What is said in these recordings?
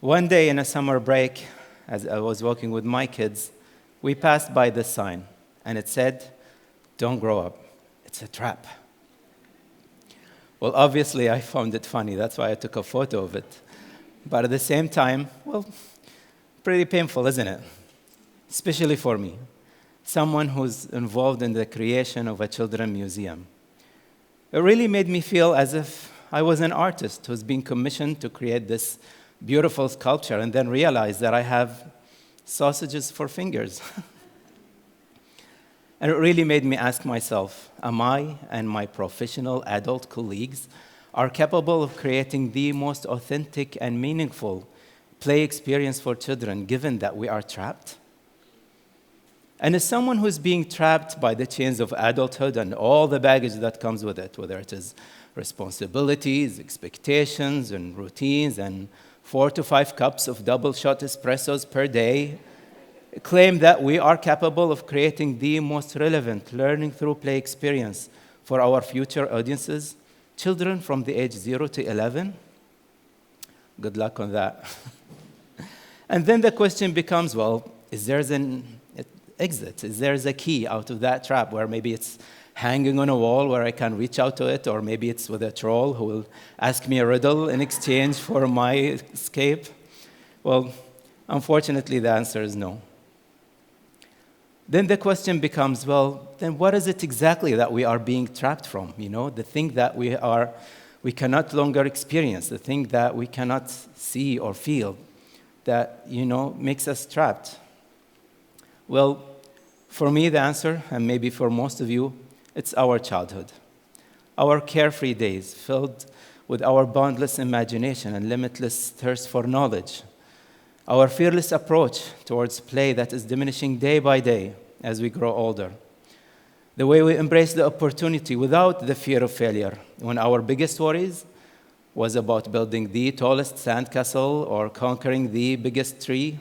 One day in a summer break, as I was walking with my kids, we passed by this sign, and it said, "Don't grow up, it's a trap." Well, obviously, I found it funny. That's why I took a photo of it. But at the same time, well, pretty painful, isn't it? Especially for me, someone who's involved in the creation of a children's museum. It really made me feel as if I was an artist who's been commissioned to create this beautiful sculpture and then realized that I have sausages for fingers. And it really made me ask myself, am I and my professional adult colleagues are capable of creating the most authentic and meaningful play experience for children, given that we are trapped? And as someone who's being trapped by the chains of adulthood and all the baggage that comes with it, whether it is responsibilities, expectations, and routines, and 4 to 5 cups of double-shot espressos per day, claim that we are capable of creating the most relevant learning through play experience for our future audiences, children from the age 0 to 11? Good luck on that. And then the question becomes, well, is there an exit? Is there a key out of that trap where maybe it's hanging on a wall where I can reach out to it, or maybe it's with a troll who will ask me a riddle in exchange for my escape? Well, unfortunately, the answer is no. Then the question becomes, well, then what is it exactly that we are being trapped from? The thing that we cannot longer experience, the thing that we cannot see or feel that, makes us trapped. Well, for me, the answer, and maybe for most of you, it's our childhood. Our carefree days filled with our boundless imagination and limitless thirst for knowledge. Our fearless approach towards play that is diminishing day by day as we grow older. The way we embrace the opportunity without the fear of failure, when our biggest worries was about building the tallest sandcastle or conquering the biggest tree.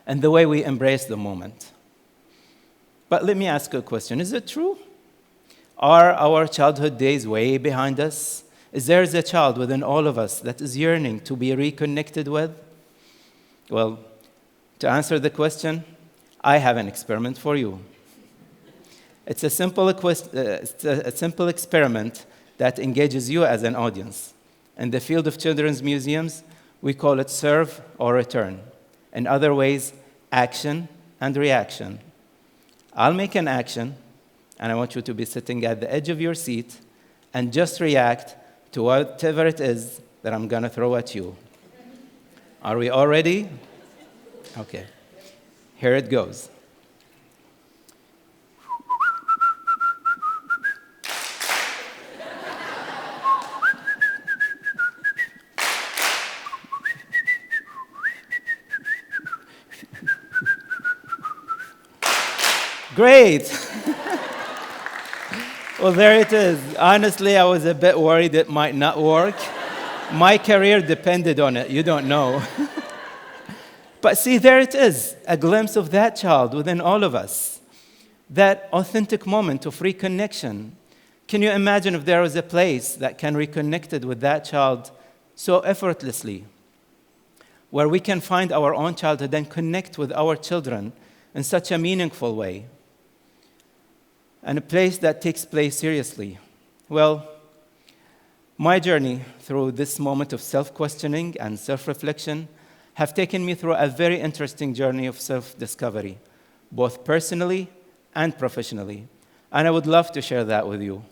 And the way we embrace the moment. But let me ask you a question. Is it true? Are our childhood days way behind us? Is there a child within all of us that is yearning to be reconnected with? Well, to answer the question, I have an experiment for you. It's a simple experiment that engages you as an audience. In the field of children's museums, we call it serve or return. In other ways, action and reaction. I'll make an action, and I want you to be sitting at the edge of your seat and just react to whatever it is that I'm going to throw at you. Are we all ready? Okay. Here it goes. Great. Well, there it is. Honestly, I was a bit worried it might not work. My career depended on it. You don't know. But see, there it is, a glimpse of that child within all of us, that authentic moment of reconnection. Can you imagine if there was a place that can reconnect with that child so effortlessly, where we can find our own childhood and connect with our children in such a meaningful way, and a place that takes play seriously? Well, my journey through this moment of self-questioning and self-reflection have taken me through a very interesting journey of self-discovery, both personally and professionally, and I would love to share that with you.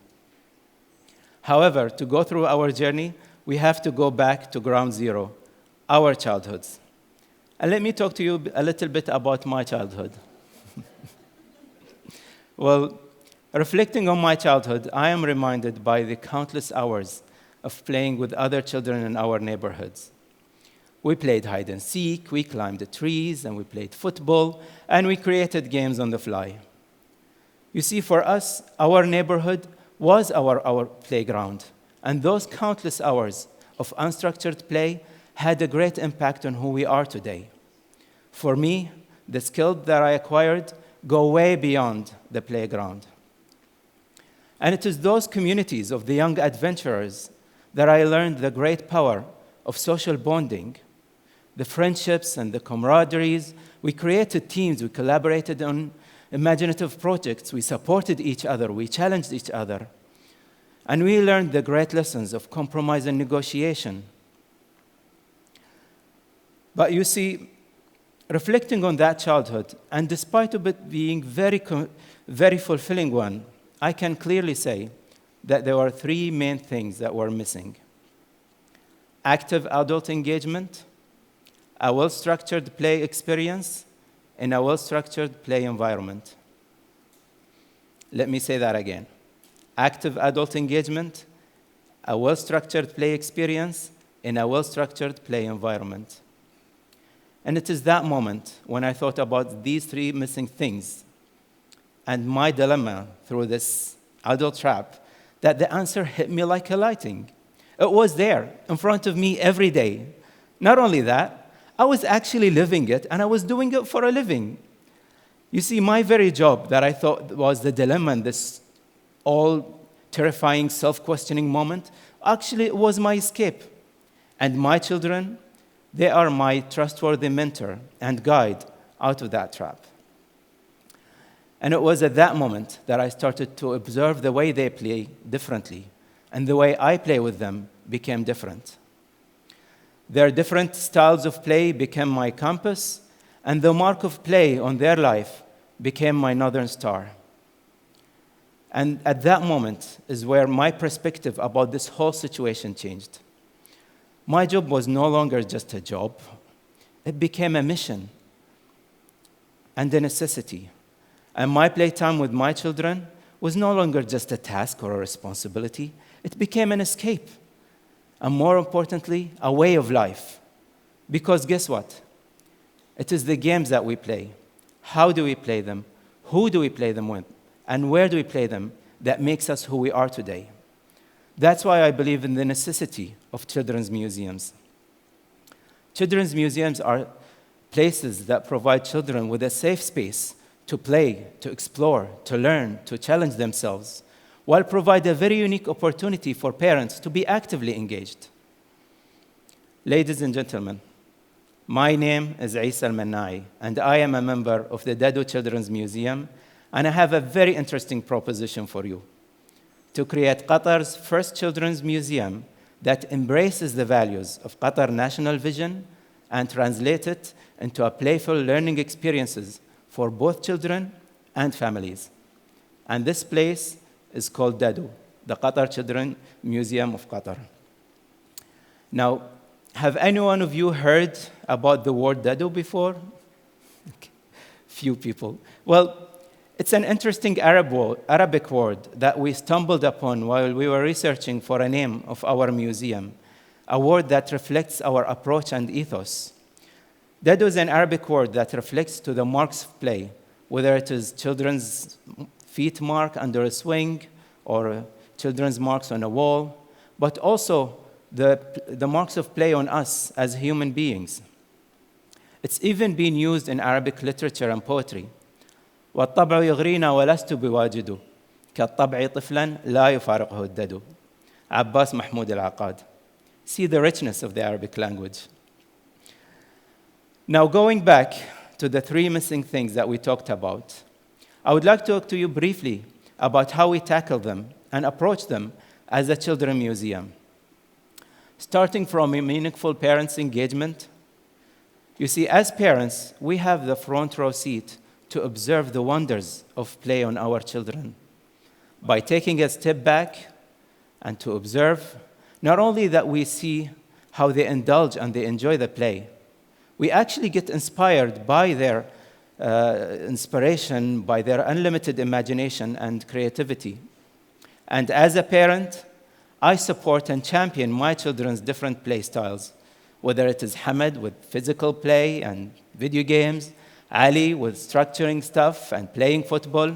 However, to go through our journey, we have to go back to ground zero, our childhoods. And let me talk to you a little bit about my childhood. Well, reflecting on my childhood, I am reminded by the countless hours of playing with other children in our neighborhoods. We played hide and seek, we climbed the trees, and we played football, and we created games on the fly. You see, for us, our neighborhood was our playground, and those countless hours of unstructured play had a great impact on who we are today. For me, the skills that I acquired go way beyond the playground. And it is those communities of the young adventurers that I learned the great power of social bonding, the friendships and the camaraderies. We created teams, we collaborated on imaginative projects, we supported each other, we challenged each other. And we learned the great lessons of compromise and negotiation. But you see, reflecting on that childhood, and despite of it being very fulfilling one, I can clearly say that there were three main things that were missing: active adult engagement, a well-structured play experience, and a well-structured play environment. Let me say that again. Active adult engagement, a well-structured play experience, and a well-structured play environment. And it is that moment when I thought about these three missing things and my dilemma through this adult trap, that the answer hit me like a lightning. It was there in front of me every day. Not only that, I was actually living it, and I was doing it for a living. You see, my very job that I thought was the dilemma in this all terrifying self-questioning moment, actually it was my escape. And my children, they are my trustworthy mentor and guide out of that trap. And it was at that moment that I started to observe the way they play differently, and the way I play with them became different. Their different styles of play became my compass, and the mark of play on their life became my northern star. And at that moment is where my perspective about this whole situation changed. My job was no longer just a job. It became a mission and a necessity. And my playtime with my children was no longer just a task or a responsibility. It became an escape. And more importantly, a way of life. Because guess what? It is the games that we play. How do we play them? Who do we play them with? And where do we play them that makes us who we are today? That's why I believe in the necessity of children's museums. Children's museums are places that provide children with a safe space to play, to explore, to learn, to challenge themselves, while provide a very unique opportunity for parents to be actively engaged. Ladies and gentlemen, my name is Essa Al Mannai, and I am a member of the Dadu Children's Museum, and I have a very interesting proposition for you: to create Qatar's first children's museum that embraces the values of Qatar National Vision and translate it into a playful learning experiences for both children and families. And this place is called Dadu, the Qatar Children's Museum of Qatar. Now, have any one of you heard about the word Dadu before? Few people. Well, it's an interesting Arabic word that we stumbled upon while we were researching for a name of our museum, a word that reflects our approach and ethos. Dadu is an Arabic word that reflects to the marks of play, whether it is children's feet mark under a swing or children's marks on a wall, but also the marks of play on us as human beings. It's even been used in Arabic literature and poetry. والطبع يغرينا ولست بواجد كالطبع طفلا لا يفارقه الدد. Abbas Mahmoud al-Aqad. See the richness of the Arabic language. Now, going back to the three missing things that we talked about, I would like to talk to you briefly about how we tackle them and approach them as a children's museum. Starting from a meaningful parents' engagement. You see, as parents, we have the front row seat to observe the wonders of play on our children. By taking a step back and to observe, not only that we see how they indulge and they enjoy the play, we actually get inspired by their inspiration, by their unlimited imagination and creativity. And as a parent, I support and champion my children's different play styles, whether it is Hamad with physical play and video games, Ali with structuring stuff and playing football.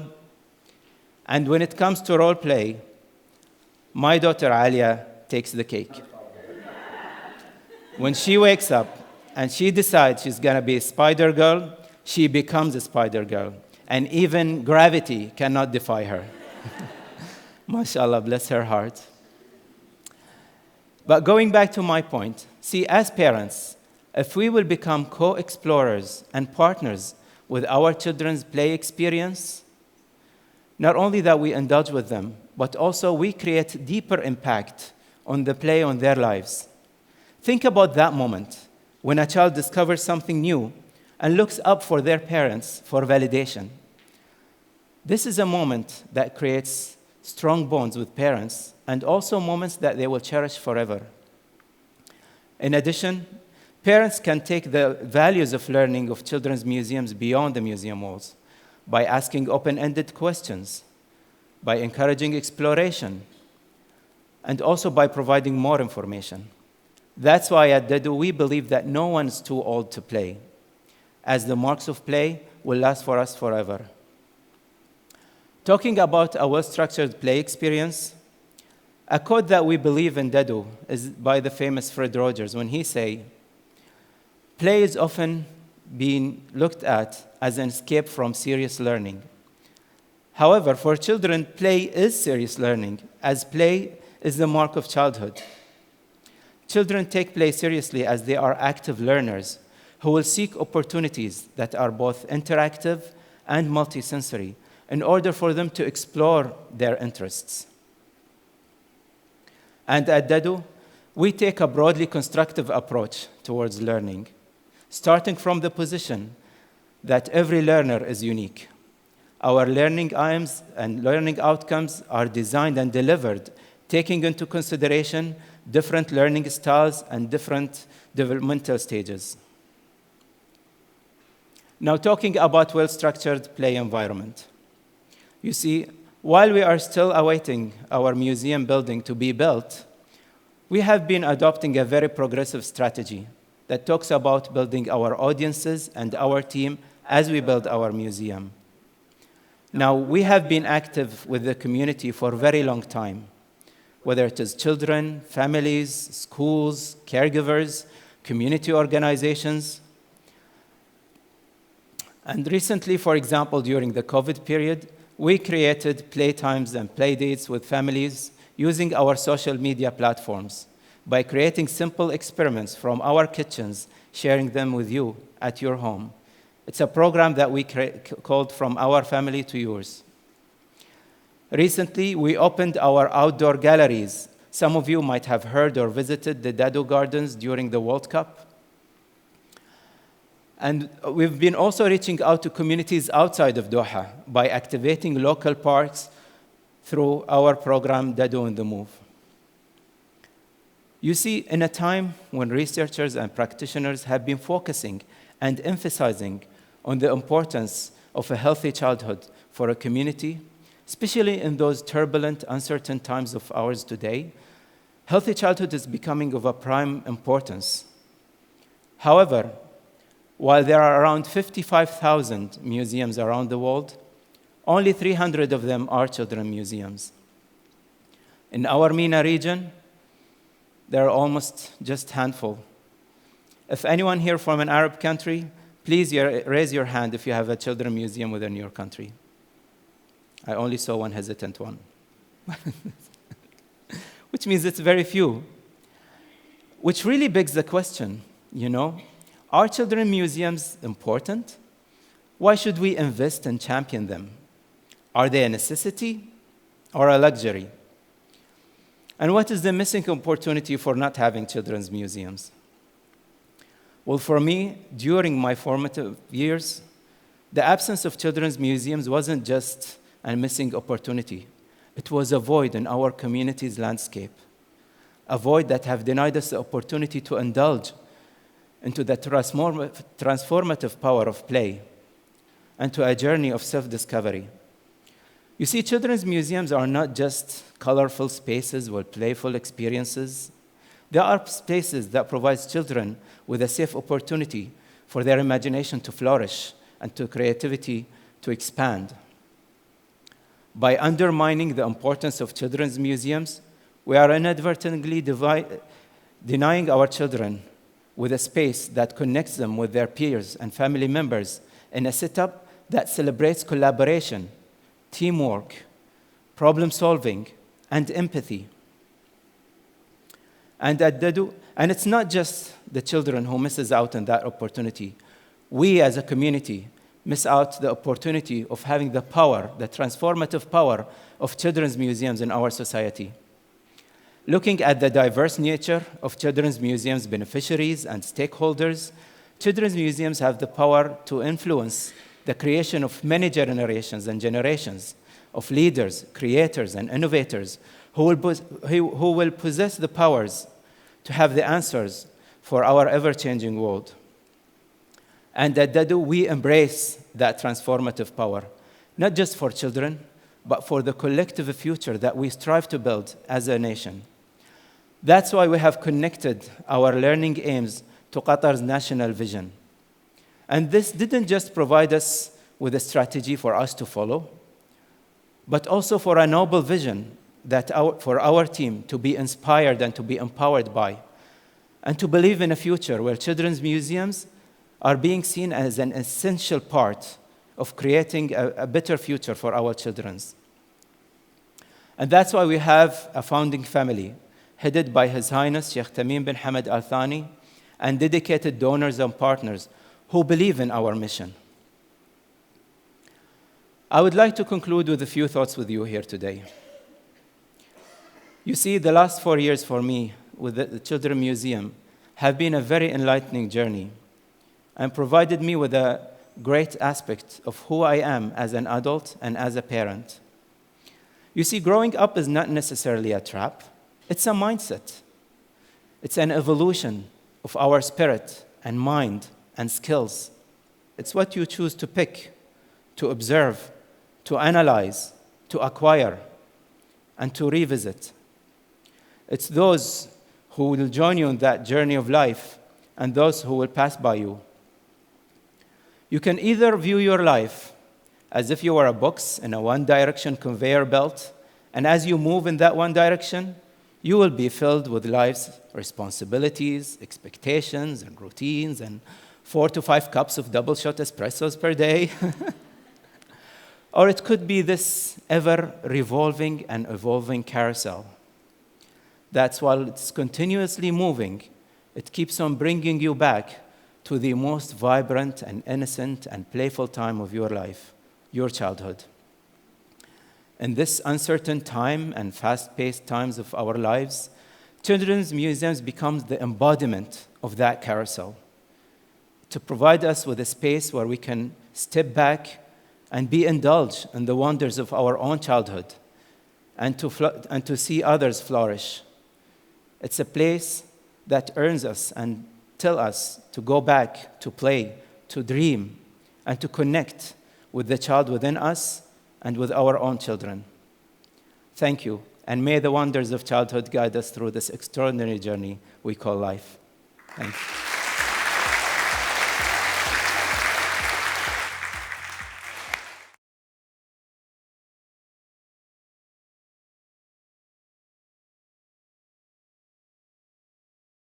And when it comes to role play, my daughter Alia takes the cake. When she wakes up and she decides she's going to be a spider girl, she becomes a spider girl. And even gravity cannot defy her. MashaAllah, bless her heart. But going back to my point, see, as parents, If we will become co-explorers and partners with our children's play experience, not only that we indulge with them, but also we create deeper impact on the play on their lives. Think about that moment when a child discovers something new and looks up for their parents for validation. This is a moment that creates strong bonds with parents and also moments that they will cherish forever. In addition, parents can take the values of learning of children's museums beyond the museum walls by asking open-ended questions, by encouraging exploration, and also by providing more information. That's why at Dadu we believe that no one is too old to play, as the marks of play will last for us forever. Talking about a well-structured play experience, a quote that we believe in Dadu is by the famous Fred Rogers when he say, "Play is often being looked at as an escape from serious learning. However, for children, play is serious learning, as play is the mark of childhood. Children take play seriously as they are active learners who will seek opportunities that are both interactive and multisensory in order for them to explore their interests." And at Dadu, we take a broadly constructive approach towards learning, starting from the position that every learner is unique. Our learning aims and learning outcomes are designed and delivered, taking into consideration different learning styles and different developmental stages. Now, talking about well-structured play environment. You see, while we are still awaiting our museum building to be built, we have been adopting a very progressive strategy that talks about building our audiences and our team as we build our museum. Now, we have been active with the community for a very long time, whether it is children, families, schools, caregivers, community organizations. And recently, for example, during the COVID period, we created playtimes and playdates with families using our social media platforms by creating simple experiments from our kitchens, sharing them with you at your home. It's a program that we called From Our Family to Yours. Recently, we opened our outdoor galleries. Some of you might have heard or visited the Dadu Gardens during the World Cup. And we've been also reaching out to communities outside of Doha by activating local parks through our program, Dadu on the Move. You see, in a time when researchers and practitioners have been focusing and emphasizing on the importance of a healthy childhood for a community, especially in those turbulent, uncertain times of ours today, healthy childhood is becoming of a prime importance. However, while there are around 55,000 museums around the world, only 300 of them are children museums. In our MENA region, there are almost just a handful. If anyone here from an Arab country, please raise your hand if you have a children museum within your country. I only saw one hesitant one, which means it's very few. Which really begs the question, are children museums important? Why should we invest and champion them? Are they a necessity or a luxury? And what is the missing opportunity for not having children's museums? Well, for me, during my formative years, the absence of children's museums wasn't just a missing opportunity. It was a void in our community's landscape, a void that have denied us the opportunity to indulge into the transformative power of play and to a journey of self-discovery. You see, children's museums are not just colorful spaces with playful experiences. They are spaces that provide children with a safe opportunity for their imagination to flourish and to creativity to expand. By undermining the importance of children's museums, we are inadvertently denying our children with a space that connects them with their peers and family members in a setup that celebrates collaboration, teamwork, problem solving, and empathy. And at Dadu, And it's not just the children who misses out on that opportunity. We as a community miss out the opportunity of having the power, the transformative power of children's museums in our society. Looking at the diverse nature of children's museums' beneficiaries and stakeholders, children's museums have the power to influence the creation of many generations and generations of leaders, creators, and innovators who will possess the powers to have the answers for our ever-changing world. And at Dadu, we embrace that transformative power, not just for children, but for the collective future that we strive to build as a nation. That's why we have connected our learning aims to Qatar's national vision. And this didn't just provide us with a strategy for us to follow, but also for a noble vision for our team to be inspired and to be empowered by, and to believe in a future where children's museums are being seen as an essential part of creating a better future for our children. And that's why we have a founding family headed by His Highness Sheikh Tamim bin Hamad Al Thani and dedicated donors and partners who believe in our mission. I would like to conclude with a few thoughts with you here today. You see, the last 4 years for me with the Children's Museum have been a very enlightening journey and provided me with a great aspect of who I am as an adult and as a parent. You see, growing up is not necessarily a trap. It's a mindset. It's an evolution of our spirit and mind and skills. It's what you choose to pick, to observe, to analyze, to acquire, and to revisit. It's those who will join you on that journey of life and those who will pass by you. You can either view your life as if you were a box in a one-direction conveyor belt, and as you move in that one direction, you will be filled with life's responsibilities, expectations, and routines, and 4 to 5 cups of double-shot espressos per day. Or it could be this ever-revolving and evolving carousel. That's while it's continuously moving, it keeps on bringing you back to the most vibrant and innocent and playful time of your life, your childhood. In this uncertain time and fast-paced times of our lives, children's museums become the embodiment of that carousel, to provide us with a space where we can step back and be indulged in the wonders of our own childhood and to see others flourish. It's a place that earns us and tells us to go back, to play, to dream, and to connect with the child within us and with our own children. Thank you, and may the wonders of childhood guide us through this extraordinary journey we call life. Thank you.